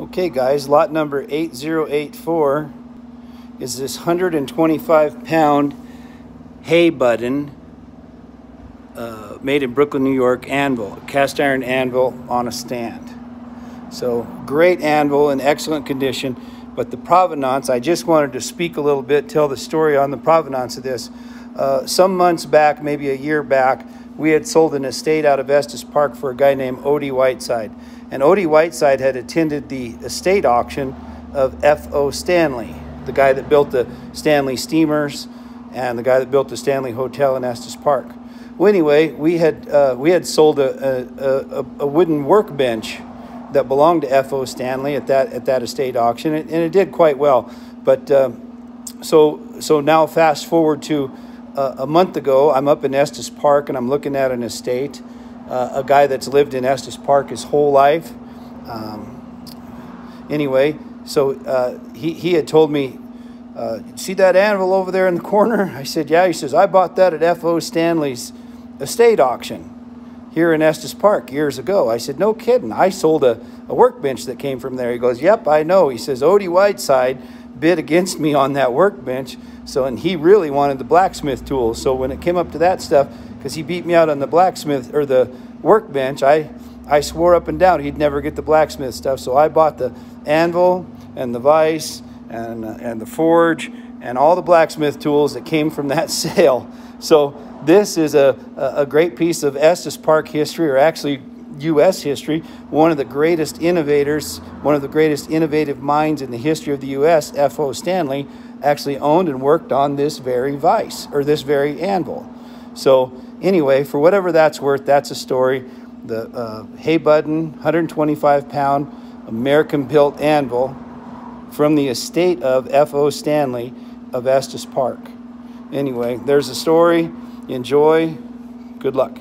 Okay guys, lot number 8084 is this 125-pound hay button made in Brooklyn, New York anvil, a cast iron anvil on a stand. So great anvil in excellent condition, but the provenance, I just wanted to speak a little bit, tell the story on the provenance of this. Some months back, maybe a year back, we had sold an estate out of Estes Park for a guy named Odie Whiteside. And Odie Whiteside had attended the estate auction of F.O. Stanley, the guy that built the Stanley steamers and the guy that built the Stanley Hotel in Estes Park. Well, anyway, we had sold a wooden workbench that belonged to F.O. Stanley at that estate auction, and it did quite well. But so now fast forward to a month ago, I'm up in Estes Park and I'm looking at an estate. A guy that's lived in Estes Park his whole life. Anyway, so he had told me, see that anvil over there in the corner? I said, yeah. He says, I bought that at F.O. Stanley's estate auction here in Estes Park years ago. I said, no kidding. I sold a workbench that came from there. He goes, yep, I know. He says, Odie Whiteside bid against me on that workbench. So, and he really wanted the blacksmith tools. So when it came up to that stuff, because he beat me out on the blacksmith or the workbench, I swore up and down he'd never get the blacksmith stuff. So I bought the anvil and the vise and the forge and all the blacksmith tools that came from that sale. So this is a great piece of Estes Park history, or actually U.S. history. One of the greatest innovators, one of the greatest innovative minds in the history of the U.S., F.O. Stanley, actually owned and worked on this very vise, or this very anvil. So anyway, for whatever that's worth, that's a story. The hay button, 125-pound American-built anvil from the estate of F.O. Stanley of Estes Park. Anyway, there's a story. Enjoy. Good luck.